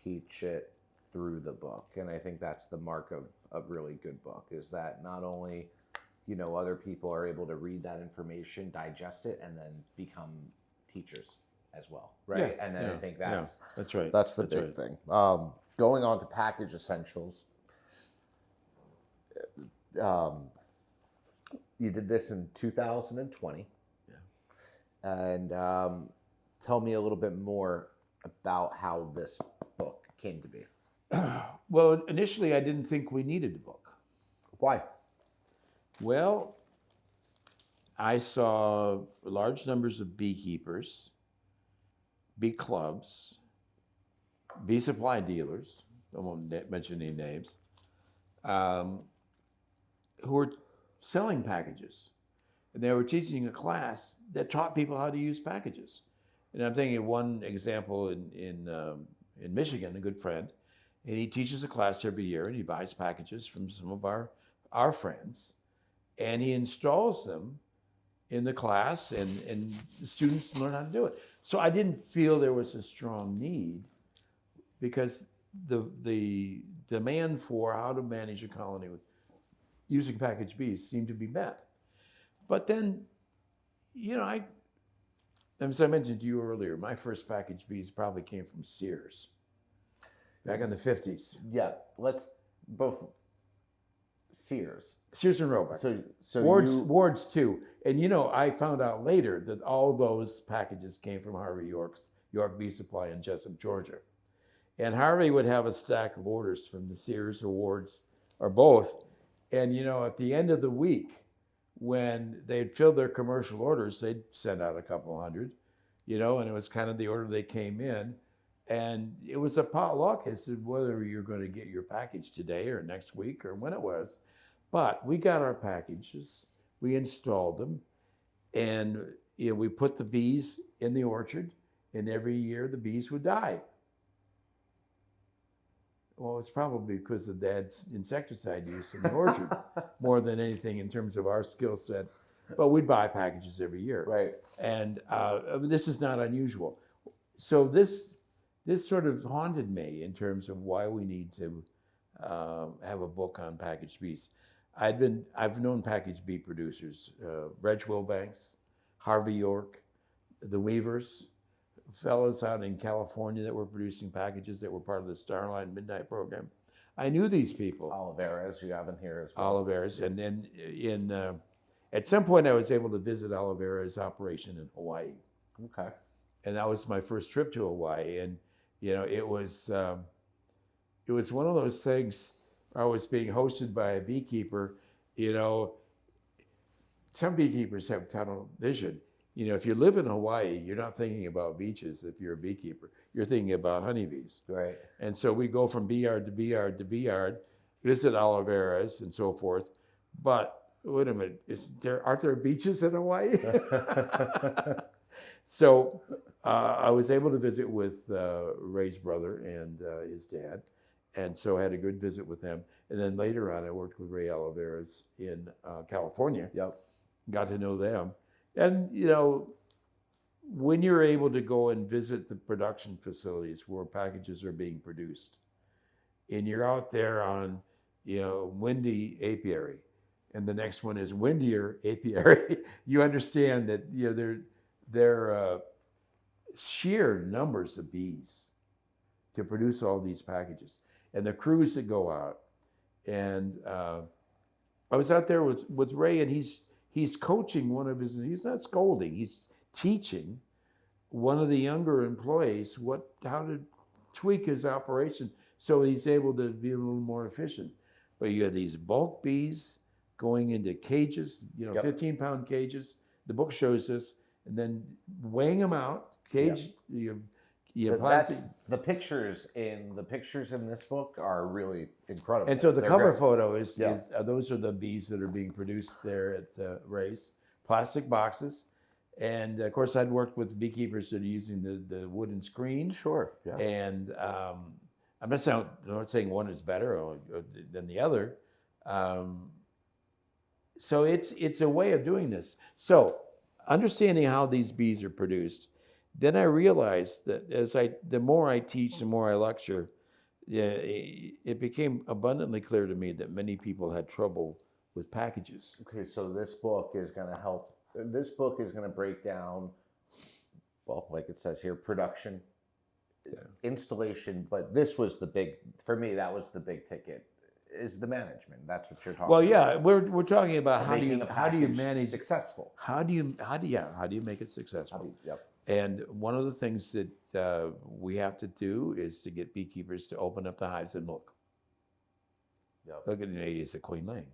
teach it through the book. And I think that's the mark of a really good book, is that not only, other people are able to read that information, digest it, and then become teachers as well, right? Yeah, and then I think that's right. That's the big thing. Going on to package essentials, you did this in 2020. Yeah. And tell me a little bit more about how this book came to be. Well, initially I didn't think we needed a book. Why? Well, I saw large numbers of beekeepers, bee clubs, bee supply dealers, I won't mention any names, who were selling packages. And they were teaching a class that taught people how to use packages. And I'm thinking of one example in Michigan, a good friend, and he teaches a class every year, and he buys packages from some of our friends, and he installs them in the class, and the students learn how to do it. So I didn't feel there was a strong need, because the demand for how to manage a colony with using packaged bees seemed to be met. But then, as I mentioned to you earlier, my first packaged bees probably came from Sears back in the 50s. Yeah, let's both Sears and Roebuck. So Ward's too. And I found out later that all those packages came from Harvey York Bee Supply in Jessup, Georgia. And Harvey would have a stack of orders from the Sears or Ward's or both. And at the end of the week, when they'd filled their commercial orders, they'd send out a couple hundred, and it was kind of the order they came in. And it was a potluck as to whether you're going to get your package today or next week or when it was. But we got our packages, we installed them, and we put the bees in the orchard, and every year the bees would die. Well, it's probably because of Dad's insecticide use in the orchard more than anything in terms of our skill set. But we'd buy packages every year. Right. And this is not unusual. So this sort of haunted me in terms of why we need to have a book on packaged bees. I've known packaged bee producers, Reg Wilbanks, Harvey York, the Weavers, fellows out in California that were producing packages that were part of the Starline Midnight program. I knew these people. Oliveras, you have in here as well. Oliveras, and then at some point I was able to visit Olivera's operation in Hawaii. Okay. And that was my first trip to Hawaii, and it was one of those things. I was being hosted by a beekeeper. Some beekeepers have tunnel vision. If you live in Hawaii, you're not thinking about beaches if you're a beekeeper. You're thinking about honeybees. Right. And so we go from bee yard to bee yard to bee yard, visit Oliveras and so forth. But wait a minute, aren't there beaches in Hawaii? So I was able to visit with Ray's brother and his dad. And so I had a good visit with them. And then later on, I worked with Ray Oliveras in California. Yep. Got to know them. And, when you're able to go and visit the production facilities where packages are being produced, and you're out there on, windy apiary, and the next one is windier apiary, you understand that, they're sheer numbers of bees to produce all these packages. And the crews that go out. And I was out there with Ray, and he's coaching he's not scolding, he's teaching one of the younger employees how to tweak his operation so he's able to be a little more efficient. But you have these bulk bees going into cages, 15-pound cages. The book shows this, and then weighing them out, cage, plastic. The pictures in this book are really incredible. And so the cover photo is those are the bees that are being produced there at Ray's. Plastic boxes. And of course, I'd worked with beekeepers that are using the wooden screen. Sure. Yeah. And I'm not saying one is better than the other. So it's a way of doing this. So understanding how these bees are produced, then I realized that the more I teach, the more I lecture, it became abundantly clear to me that many people had trouble with packages. Okay, so this book is going to help. This book is going to break down, well, like it says here, production, installation. But this was for me, that was the big ticket, is the management. That's what you're talking about. Well, yeah, we're talking about how do you manage successful. How do you make it successful? And one of the things that we have to do is to get beekeepers to open up the hives and look. Yep. Look at the is the queen laying.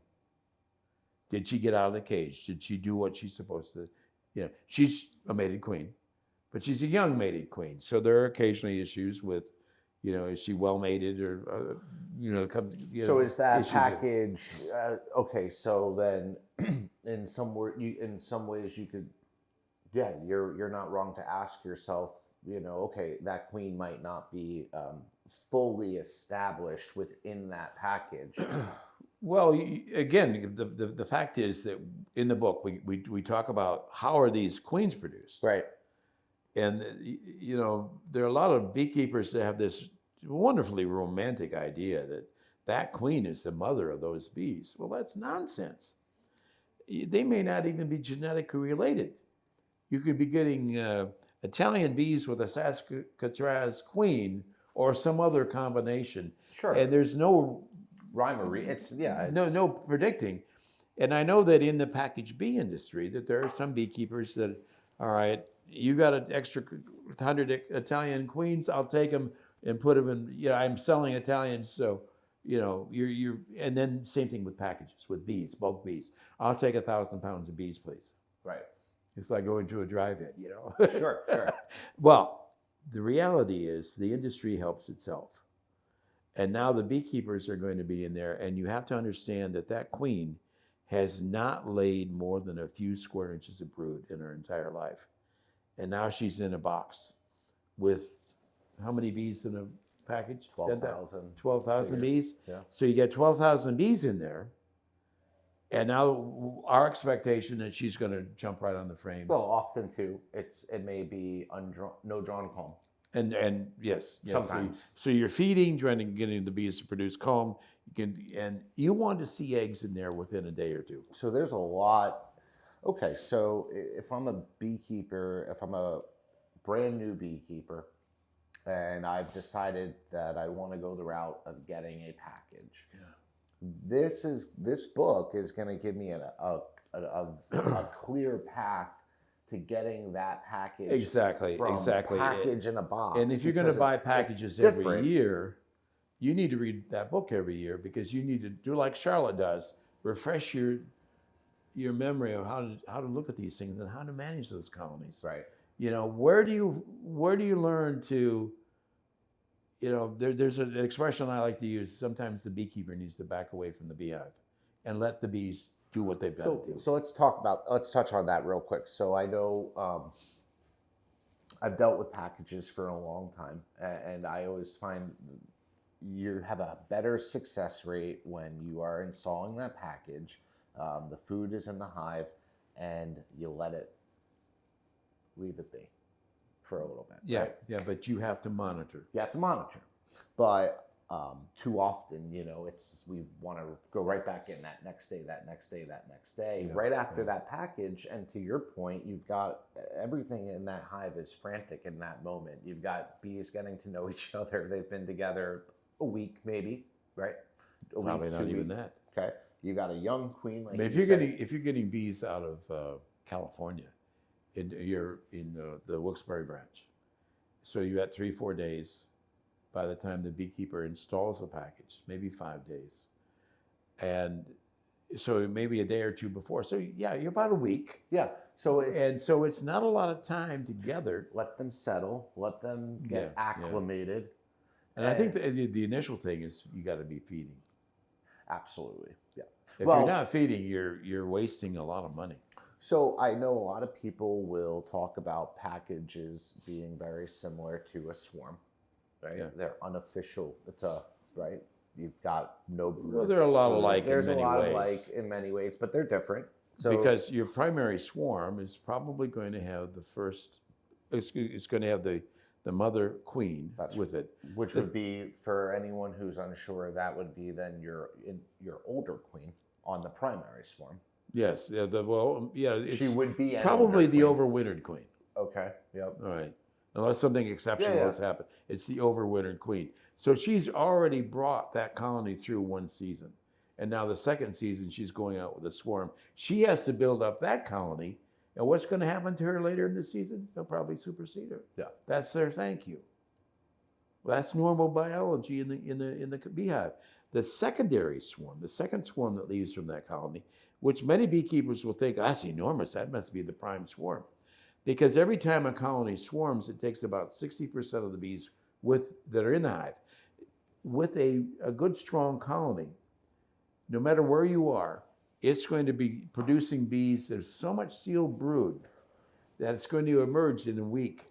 Did she get out of the cage? Did she do what she's supposed to? You know, she's a mated queen, but she's a young mated queen. So there are occasionally issues with, you know, is she well mated or, you know, So is that issues package okay? So then, in some ways, you could, yeah, you're not wrong to ask yourself, you know, okay, that queen might not be fully established within that package. Well, again, the fact is that in the book we talk about how are these queens produced, Right. and you know there are a lot of beekeepers that have this wonderfully romantic idea that that queen is the mother of those bees. Well, that's nonsense. They may not even be genetically related. You could be getting Italian bees with a Saskatraz queen or some other combination, Sure. and there's no Rhymery. It's no predicting. And I know that in the packaged bee industry that there are some beekeepers that, all right, you got an extra 100 Italian queens, I'll take them and put them in, you know, I'm selling Italians, so, you know, you're and then same thing with packages, with bees, bulk bees. I'll take 1,000 pounds of bees, please. Right. It's like going to a drive-in, you know. Sure. Well, the reality is the industry helps itself. And now the beekeepers are going to be in there, and you have to understand that that queen has not laid more than a few square inches of brood in her entire life. And now she's in a box with how many bees in a package? 12,000. 12,000 bees? Yeah. So you get 12,000 bees in there. And now our expectation that she's going to jump right on the frames. Well, often too, it may be no drawn comb. And yes, Sometimes. So you're feeding, trying to get the bees to produce comb. And you want to see eggs in there within a day or two. So there's a lot. Okay, so if I'm a beekeeper, if I'm a brand new beekeeper, and I've decided that I want to go the route of getting a package, this book is going to give me a clear path to getting that package. Exactly. Package in a box. And if you're going to buy packages every year, you need to read that book every year because you need to do like Charlotte does, refresh your memory of how to look at these things and how to manage those colonies. Right. You know, where do you learn to, you know, there's an expression I like to use. Sometimes the beekeeper needs to back away from the beehive and let the bees do what they've got to do. So let's touch on that real quick. So I know I've dealt with packages for a long time, and I always find you have a better success rate when you are installing that package. The food is in the hive, and you leave it be for a little bit. Yeah, right? yeah, but you have to monitor. You have to monitor, but too often, you know, we want to go right back in that next day, Yeah, right after that package. And to your point, you've got everything in that hive is frantic in that moment. You've got bees getting to know each other. They've been together a week, maybe, right? Probably week, not 2 even weeks. that. Okay, you got a young queen. Like If you're getting bees out of California, you're in the Wilkes-Barre branch, so you got 3-4 days. By the time the beekeeper installs a package, maybe 5 days. And so maybe a day or two before. So yeah, you're about a week. Yeah. So it's not a lot of time together. Let them settle, let them get acclimated. And I think the initial thing is you got to be feeding. Absolutely. Yeah. If you're not feeding, you're wasting a lot of money. So I know a lot of people will talk about packages being very similar to a swarm. Right, they're unofficial. Right. You've got no brood. Well, they're a lot alike. There's in many a lot ways. alike in many ways, but they're different. So because your primary swarm is probably going to have it's going to have the mother queen with it, which would be, for anyone who's unsure, that would be then your older queen on the primary swarm. Yes. Yeah. She would be probably the overwintered queen. Okay. Yep. All right. Unless something exceptional has happened. It's the overwintered queen. So she's already brought that colony through one season. And now the second season, she's going out with a swarm. She has to build up that colony And what's going to happen to her later in the season? They'll probably supersede her. Yeah. That's their thank you. Well, that's normal biology in the beehive. The secondary swarm, the second swarm that leaves from that colony, which many beekeepers will think, that's enormous, that must be the prime swarm. Because every time a colony swarms, it takes about 60% of the bees that are in the hive. With a good, strong colony, no matter where you are, it's going to be producing bees. There's so much sealed brood that it's going to emerge in a week.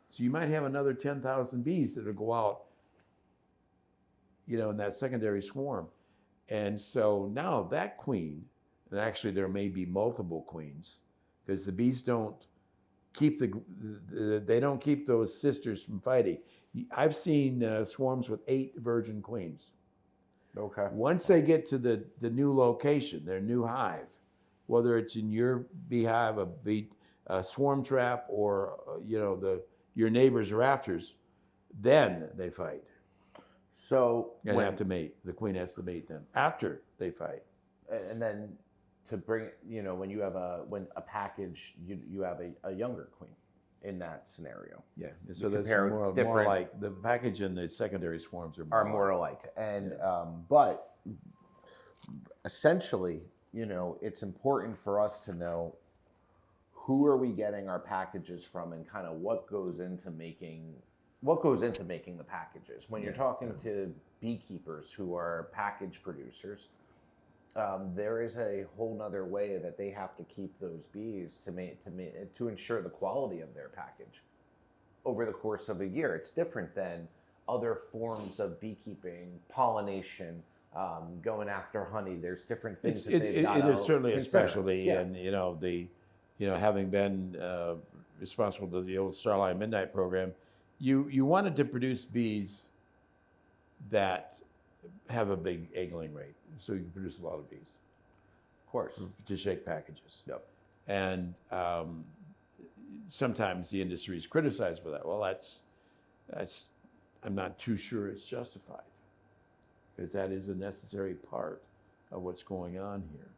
So you might have another 10,000 bees that will go out, in that secondary swarm. And so now that queen, and actually there may be multiple queens, because the bees don't keep they don't keep those sisters from fighting. I've seen swarms with 8 virgin queens. Okay. Once they get to the new location, their new hive, whether it's in your beehive, a swarm trap, or your neighbor's rafters, then they fight. So And have to mate. The queen has to mate then after they fight. And then to bring, when you have a package, you have a younger queen in that scenario. Yeah. So that's compare more different- like the package and the secondary swarms Are more alike. And but essentially, it's important for us to know who are we getting our packages from, and kind of what goes into making the packages. When you're talking to beekeepers who are package producers, there is a whole nother way that they have to keep those bees to ensure the quality of their package over the course of a year. It's different than other forms of beekeeping, pollination, going after honey. There's different things. It is certainly a specialty, yeah. and having been responsible for the old Starline Midnight program, you wanted to produce bees that have a big egg-laying rate, so you can produce a lot of bees. Of course. To shake packages. Yep. And sometimes the industry is criticized for that. Well, that's I'm not too sure it's justified, because that is a necessary part of what's going on here.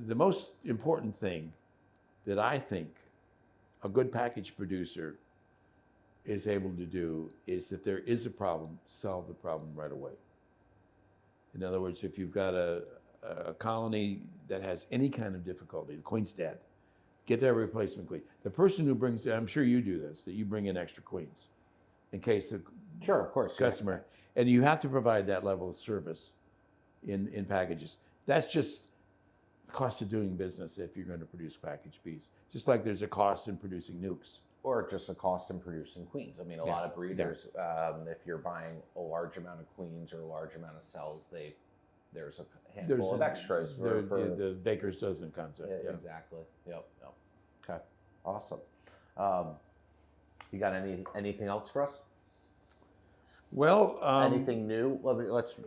The most important thing that I think a good package producer is able to do is, if there is a problem, solve the problem right away. In other words, if you've got a colony that has any kind of difficulty, the queen's dead, get that replacement queen. The person who brings it, I'm sure you do this, that you bring in extra queens in case the Sure, of course, customer, and you have to provide that level of service in packages. That's just the cost of doing business if you're going to produce packaged bees. Just like there's a cost in producing Nucs. Or just a cost in producing queens. I mean, a lot of breeders, if you're buying a large amount of queens or a large amount of cells, there's a handful of extras. The baker's dozen concept. Yeah, Yeah. Exactly. Yep. Okay. Awesome. You got anything else for us? Well, anything new? Let's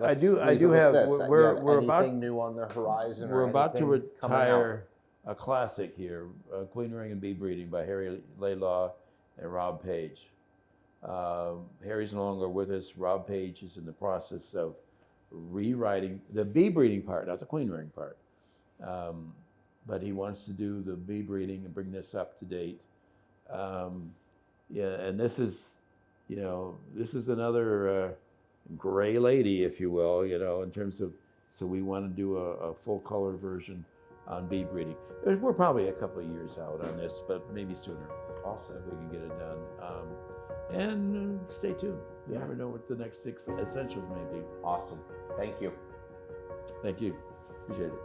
I do leave it with have. this. We're anything about new on the horizon. We're or about to anything coming out? retire a classic here, Queen Ring and Bee Breeding by Harry Laylaw and Rob Page. Harry's no longer with us. Rob Page is in the process of rewriting the bee breeding part, not the queen ring part. But he wants to do the bee breeding and bring this up to date. And this is another gray lady, if you will, in terms of, so we want to do a full color version on bee breeding. We're probably a couple of years out on this, but maybe sooner. Awesome. If we can get it done. And stay tuned. You never know what the next 6 essentials may be. Awesome. Thank you. Thank you. Appreciate it.